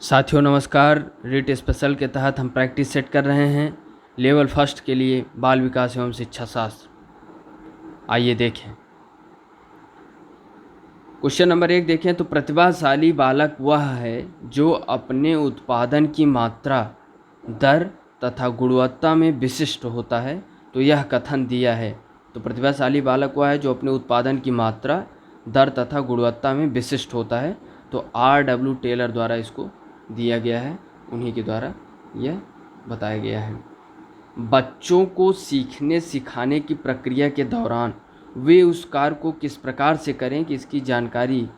साथियों नमस्कार। रीट स्पेशल के तहत हम प्रैक्टिस सेट कर रहे हैं लेवल फर्स्ट के लिए बाल विकास एवं शिक्षा शास्त्र। आइए देखें। क्वेश्चन नंबर 1 देखें तो प्रतिभाशाली बालक वह है जो अपने उत्पादन की मात्रा, दर तथा गुणवत्ता में विशिष्ट होता है। तो यह कथन दिया है। तो प्रतिभाशाली बालक वह है जो अपने उत्पादन की मात्रा, दर तथा गुणवत्ता में विशिष्ट होता है। तो R.W. टेलर द्वारा इसको दिया गया है, उन्हीं के द्वारा यह बताया गया है। बच्चों को सीखने सिखाने की प्रक्रिया के दौरान वे उस कार्य को किस प्रकार से करें कि इसकी जानकारी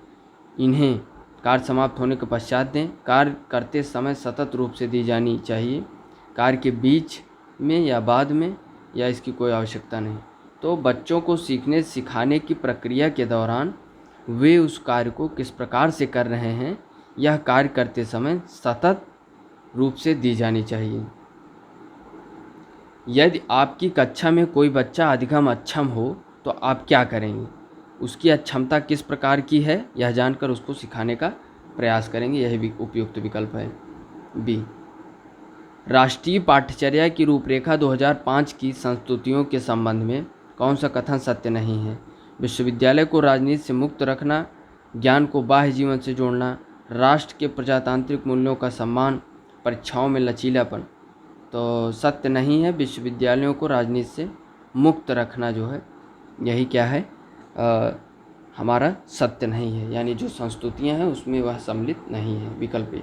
इन्हें कार्य समाप्त होने के पश्चात दें। कार्य करते समय सतत रूप से दी जानी चाहिए, कार्य के बीच में या बाद में, या इसकी कोई आवश्यकता नहीं। तो बच्चों को सीखने सिखाने की प्रक्रिया के दौरान वे उस कार्य को किस प्रकार से कर रहे हैं, यह कार्य करते समय सतत रूप से दी जानी चाहिए। यदि आपकी कक्षा में कोई बच्चा अधिगम अक्षम हो तो आप क्या करेंगे? उसकी अक्षमता किस प्रकार की है यह जानकर उसको सिखाने का प्रयास करेंगे। यही भी उपयुक्त विकल्प है। बी, राष्ट्रीय पाठ्यचर्या की रूपरेखा 2005 की संस्तुतियों के संबंध में कौन सा कथन सत्य नहीं है? विश्वविद्यालय को राजनीति से मुक्त रखना, ज्ञान को बाह्य जीवन से जोड़ना, राष्ट्र के प्रजातांत्रिक मूल्यों का सम्मान, परीक्षाओं में लचीलापन। तो सत्य नहीं है, विश्वविद्यालयों को राजनीति से मुक्त रखना जो है यही क्या है, हमारा सत्य नहीं है। यानी जो संस्तुतियां हैं उसमें वह सम्मिलित नहीं है। विकल्प ए।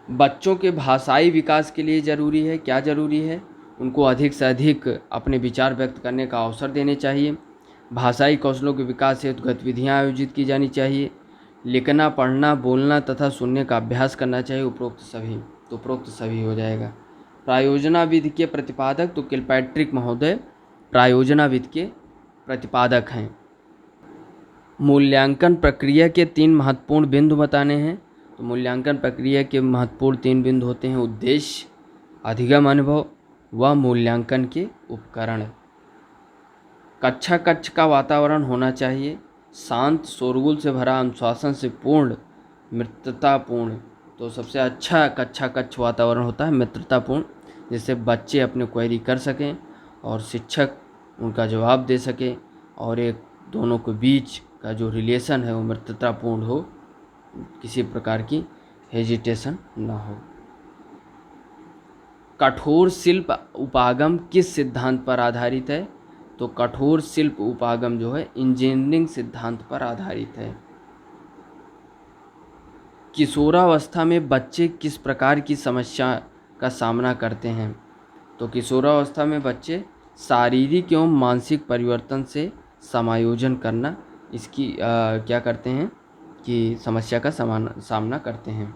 बच्चों के भाषाई विकास के लिए ज़रूरी है, क्या ज़रूरी है? उनको अधिक से अधिक अपने विचार व्यक्त करने का अवसर देने चाहिए। भाषाई कौशलों के विकास हेतु गतिविधियाँ आयोजित की जानी चाहिए। लिखना, पढ़ना, बोलना तथा सुनने का अभ्यास करना चाहिए। उपरोक्त सभी। तो उपरोक्त सभी हो जाएगा। प्रायोजना विधि के प्रतिपादक, तो किलपैट्रिक महोदय प्रायोजना विधि के प्रतिपादक हैं। मूल्यांकन प्रक्रिया के 3 महत्वपूर्ण बिंदु बताने हैं। तो मूल्यांकन प्रक्रिया के महत्वपूर्ण 3 बिंदु होते हैं: उद्देश्य, अधिगम अनुभव व मूल्यांकन के उपकरण। कक्ष का वातावरण होना चाहिए शांत, शोरगुल से भरा, अनुशासन से पूर्ण, मित्रतापूर्ण। तो सबसे अच्छा कक्ष वातावरण होता है मित्रतापूर्ण, जिससे बच्चे अपने क्वेरी कर सकें और शिक्षक उनका जवाब दे सकें, और एक दोनों के बीच का जो रिलेशन है वो मित्रतापूर्ण हो, किसी प्रकार की हेजिटेशन ना हो। कठोर शिल्प उपागम किस सिद्धांत पर आधारित है? तो कठोर शिल्प उपागम जो है इंजीनियरिंग सिद्धांत पर आधारित है। किशोरावस्था में बच्चे किस प्रकार की समस्या का सामना करते हैं? तो किशोरावस्था में बच्चे शारीरिक एवं मानसिक परिवर्तन से समायोजन करना, इसकी क्या करते हैं कि समस्या का सामना करते हैं।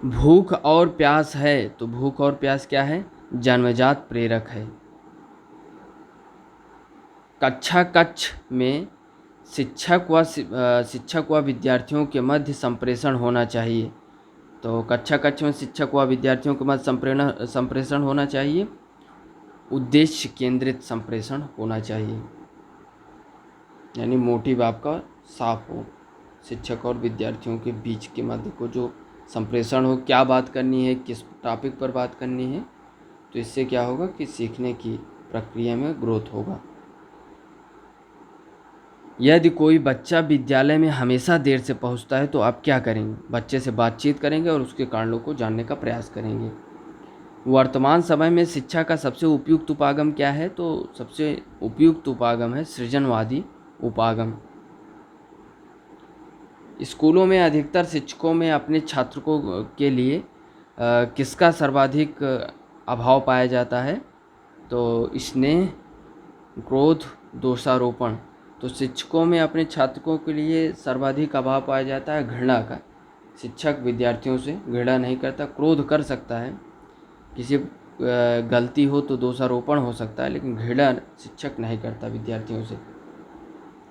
भूख और प्यास है, तो भूख और प्यास क्या है? जन्मजात प्रेरक है। कक्ष में शिक्षक व विद्यार्थियों के मध्य संप्रेषण होना चाहिए। तो कक्ष में शिक्षक व विद्यार्थियों के मध्य संप्रेषण होना चाहिए। उद्देश्य केंद्रित संप्रेषण होना चाहिए, यानी मोटिव आपका साफ हो। शिक्षक और विद्यार्थियों के बीच के मध्य को जो संप्रेषण हो, क्या बात करनी है, किस टॉपिक पर बात करनी है, तो इससे क्या होगा कि सीखने की प्रक्रिया में ग्रोथ होगा। यदि कोई बच्चा विद्यालय में हमेशा देर से पहुंचता है तो आप क्या करेंगे? बच्चे से बातचीत करेंगे और उसके कारणों को जानने का प्रयास करेंगे। वर्तमान समय में शिक्षा का सबसे उपयुक्त उपागम क्या है? तो सबसे उपयुक्त उपागम है सृजनवादी उपागम। स्कूलों में अधिकतर शिक्षकों में अपने छात्रों के लिए किसका सर्वाधिक अभाव पाया जाता है? तो स्नेह, क्रोध, दोषारोपण। तो शिक्षकों में अपने छात्रों के लिए सर्वाधिक अभाव पाया जाता है घृणा का। शिक्षक विद्यार्थियों से घृणा नहीं करता, क्रोध कर सकता है, किसी गलती हो तो दोषारोपण हो सकता है, लेकिन घृणा शिक्षक नहीं करता विद्यार्थियों से।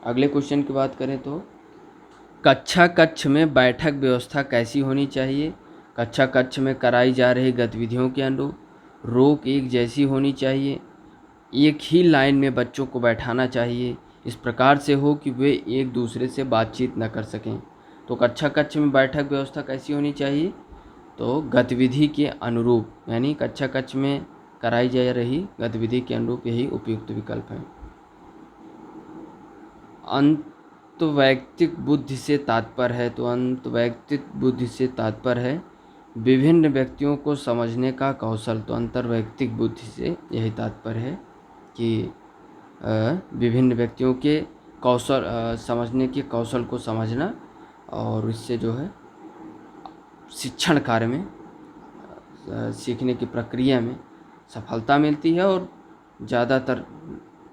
अगले क्वेश्चन की बात करें तो कक्ष में बैठक व्यवस्था कैसी होनी चाहिए? कक्ष में कराई जा रही गतिविधियों के अनुरूप रोक एक जैसी होनी चाहिए। एक ही लाइन में बच्चों को बैठाना चाहिए, इस प्रकार से हो कि वे एक दूसरे से बातचीत न कर सकें। तो कक्षा कक्ष में बैठक व्यवस्था कैसी होनी चाहिए? तो गतिविधि के अनुरूप, यानी कक्षा कक्ष में कराई जा रही गतिविधि के अनुरूप यही उपयुक्त विकल्प है। अंतवैयक्तिक बुद्धि से तात्पर्य है, तो अंतवैयक्तिक बुद्धि से तात्पर्य है विभिन्न व्यक्तियों को समझने का कौशल। तो अंतर्वैयक्तिक बुद्धि से यही तात्पर्य है कि विभिन्न व्यक्तियों के कौशल, समझने के कौशल को समझना, और इससे जो है शिक्षण कार्य में, सीखने की प्रक्रिया में सफलता मिलती है, और ज़्यादातर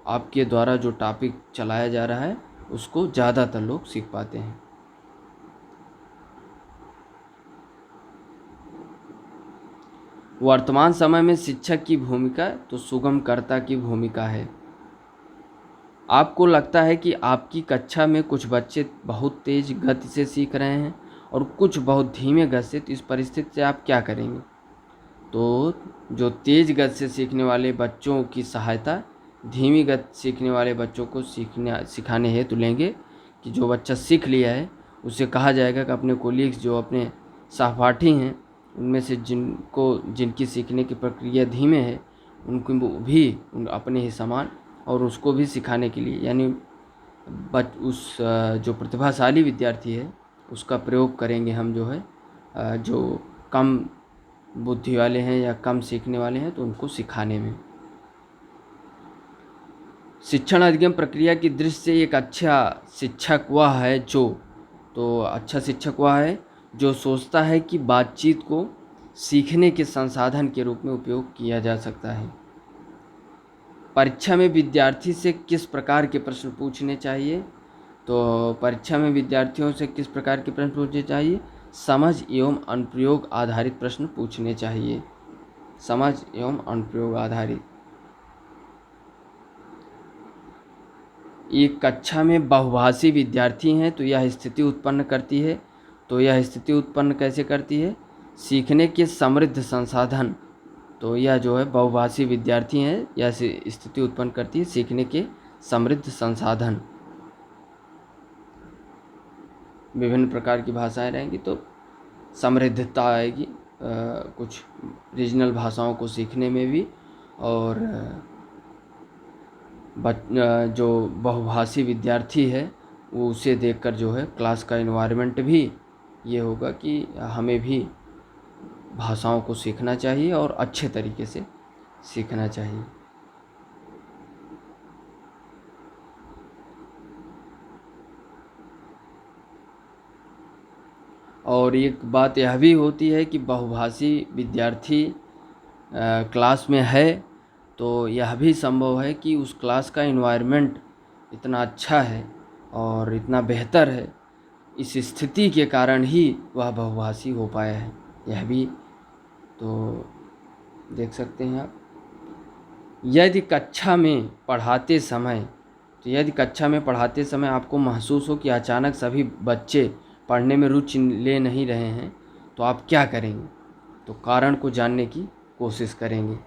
आपके द्वारा जो टॉपिक चलाया जा रहा है उसको ज़्यादातर लोग सीख पाते हैं। वर्तमान समय में शिक्षक की भूमिका, तो सुगमकर्ता की भूमिका है। आपको लगता है कि आपकी कक्षा में कुछ बच्चे बहुत तेज गति से सीख रहे हैं और कुछ बहुत धीमे गति से, तो इस परिस्थिति से आप क्या करेंगे? तो जो तेज गति से सीखने वाले बच्चों की सहायता धीमी गति सीखने वाले बच्चों को सिखाने हेतु लेंगे, कि जो बच्चा सीख लिया है उसे कहा जाएगा कि अपने कोलीग्स, जो अपने सहपाठी हैं, उनमें से जिनकी सीखने की प्रक्रिया धीमे है, उनको भी अपने ही समान और उसको भी सिखाने के लिए, यानी उस जो प्रतिभाशाली विद्यार्थी है उसका प्रयोग करेंगे हम, जो है जो कम बुद्धि वाले हैं या कम सीखने वाले हैं, तो उनको सिखाने में। शिक्षण अधिगम प्रक्रिया की दृष्टि से एक अच्छा शिक्षक वह है जो, तो अच्छा शिक्षक वह है जो सोचता है कि बातचीत को सीखने के संसाधन के रूप में उपयोग किया जा सकता है। परीक्षा में विद्यार्थी से किस प्रकार के प्रश्न पूछने चाहिए? तो परीक्षा में विद्यार्थियों से किस प्रकार के प्रश्न पूछने चाहिए? समझ एवं अनुप्रयोग आधारित प्रश्न पूछने चाहिए। समझ एवं अनुप्रयोग आधारित। एक कक्षा में बहुभाषी विद्यार्थी हैं, तो यह स्थिति उत्पन्न करती है। तो यह स्थिति उत्पन्न कैसे करती है? सीखने के समृद्ध संसाधन, तो यह जो है बहुभाषी विद्यार्थी हैं, यह स्थिति उत्पन्न करती है सीखने के समृद्ध संसाधन। विभिन्न प्रकार की भाषाएं रहेंगी तो समृद्धता आएगी, कुछ रीजनल भाषाओं को सीखने में भी, और जो बहुभाषी विद्यार्थी है वो उसे देखकर जो है क्लास का इन्वायरमेंट भी ये होगा कि हमें भी भाषाओं को सीखना चाहिए और अच्छे तरीके से सीखना चाहिए। और एक बात यह भी होती है कि बहुभाषी विद्यार्थी क्लास में है, तो यह भी संभव है कि उस क्लास का इन्वायरमेंट इतना अच्छा है और इतना बेहतर है, इस स्थिति के कारण ही वह बहुभाषी हो पाया है। यह भी तो देख सकते हैं आप। यदि कक्षा में पढ़ाते समय आपको महसूस हो कि अचानक सभी बच्चे पढ़ने में रुचि ले नहीं रहे हैं, तो आप क्या करेंगे? तो कारण को जानने की कोशिश करेंगे।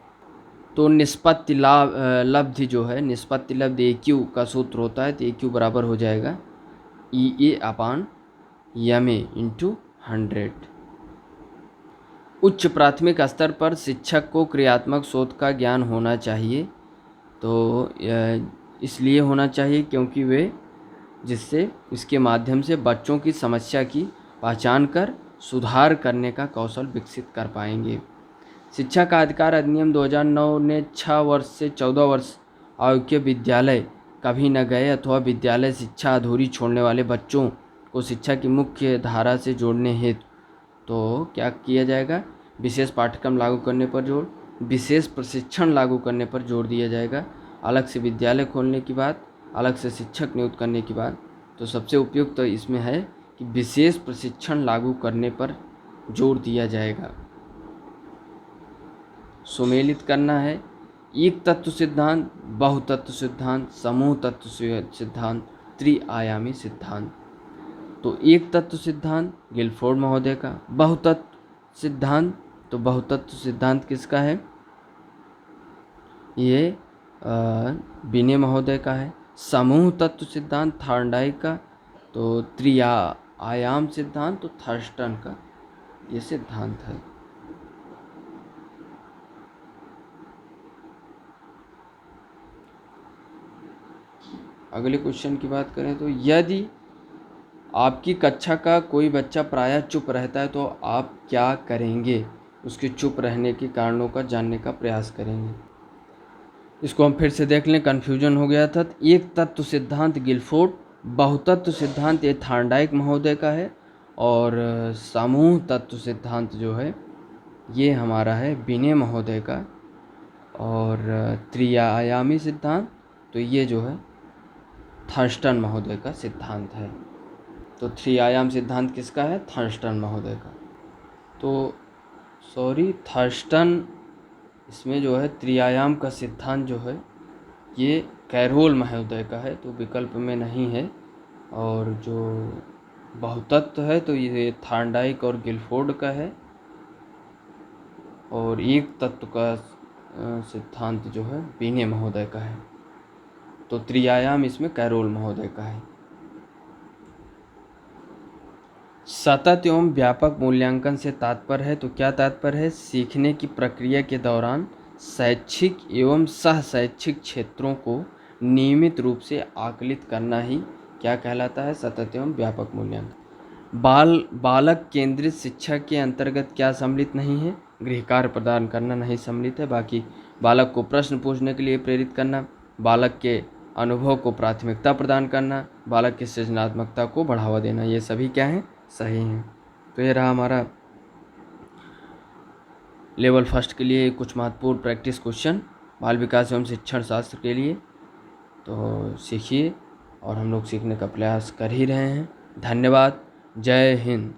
तो निष्पत्ति लब्धि जो है, निष्पत्ति लब्धि AQ का सूत्र होता है, तो AQ बराबर हो जाएगा EA/MA × 100। उच्च प्राथमिक स्तर पर शिक्षक को क्रियात्मक शोध का ज्ञान होना चाहिए। तो इसलिए होना चाहिए क्योंकि वे जिससे इसके माध्यम से बच्चों की समस्या की पहचान कर सुधार करने का कौशल विकसित कर पाएंगे। शिक्षा का अधिकार अधिनियम 2009 ने 6 वर्ष से 14 वर्ष आयु के विद्यालय कभी न गए अथवा विद्यालय शिक्षा अधूरी छोड़ने वाले बच्चों को शिक्षा की मुख्य धारा से जोड़ने हेतु तो क्या किया जाएगा? विशेष पाठ्यक्रम लागू करने पर जोर, विशेष प्रशिक्षण लागू करने पर जोर दिया जाएगा। अलग से विद्यालय खोलने की बात, अलग से शिक्षक नियुक्त करने की बात, तो सबसे उपयुक्त तो इसमें है कि विशेष प्रशिक्षण लागू करने पर जोर दिया जाएगा। सुमेलित करना है एक तत्व सिद्धांत, बहुतत्व सिद्धांत, समूह तत्व सिद्धांत, त्रिआयामी सिद्धांत। तो एक तत्व सिद्धांत गिलफोर्ड महोदय का, बहुतत्व सिद्धांत, तो बहुतत्व सिद्धांत किसका है? ये बिने महोदय का है। समूह तत्व सिद्धांत थॉर्नडाइक का, तो आयाम सिद्धांत तो थर्स्टन का ये सिद्धांत है। अगले क्वेश्चन की बात करें तो यदि आपकी कक्षा का कोई बच्चा प्रायः चुप रहता है तो आप क्या करेंगे? उसके चुप रहने के कारणों का जानने का प्रयास करेंगे। इसको हम फिर से देख लें, कन्फ्यूजन हो गया था। एक तत्व सिद्धांत गिलफोर्ड, बहुतत्व सिद्धांत ये थार्नडाइक महोदय का है, और समूह तत्व सिद्धांत जो है ये हमारा है बिने महोदय का, और त्रिआयामी सिद्धांत तो ये जो है थर्स्टन महोदय का सिद्धांत है। तो थ्री आयाम सिद्धांत किसका है? थर्स्टन महोदय का। तो सॉरी, थर्स्टन इसमें जो है त्रिआयाम का सिद्धांत जो है ये कैरोल महोदय का है, तो विकल्प में नहीं है। और जो बहुतत्व है तो ये थार्नडाइक और गिलफोर्ड का है, और एक तत्व का सिद्धांत जो है बिने महोदय का है। तो त्रिआयाम इसमें कैरोल महोदय का है। सतत एवं व्यापक मूल्यांकन से तात्पर्य है, तो क्या तात्पर्य है? सीखने की प्रक्रिया के दौरान शैक्षिक एवं सह शैक्षिक क्षेत्रों को नियमित रूप से आकलित करना ही क्या कहलाता है? सतत एवं व्यापक मूल्यांकन। बालक केंद्रित शिक्षा के अंतर्गत क्या सम्मिलित नहीं है? गृह कार्य प्रदान करना नहीं सम्मिलित है। बाकी बालक को प्रश्न पूछने के लिए प्रेरित करना, बालक के अनुभव को प्राथमिकता प्रदान करना, बालक की सृजनात्मकता को बढ़ावा देना, ये सभी क्या हैं? सही हैं। तो ये रहा हमारा लेवल फर्स्ट के लिए कुछ महत्वपूर्ण प्रैक्टिस क्वेश्चन बाल विकास एवं शिक्षण शास्त्र के लिए। तो सीखिए, और हम लोग सीखने का प्रयास कर ही रहे हैं। धन्यवाद। जय हिंद।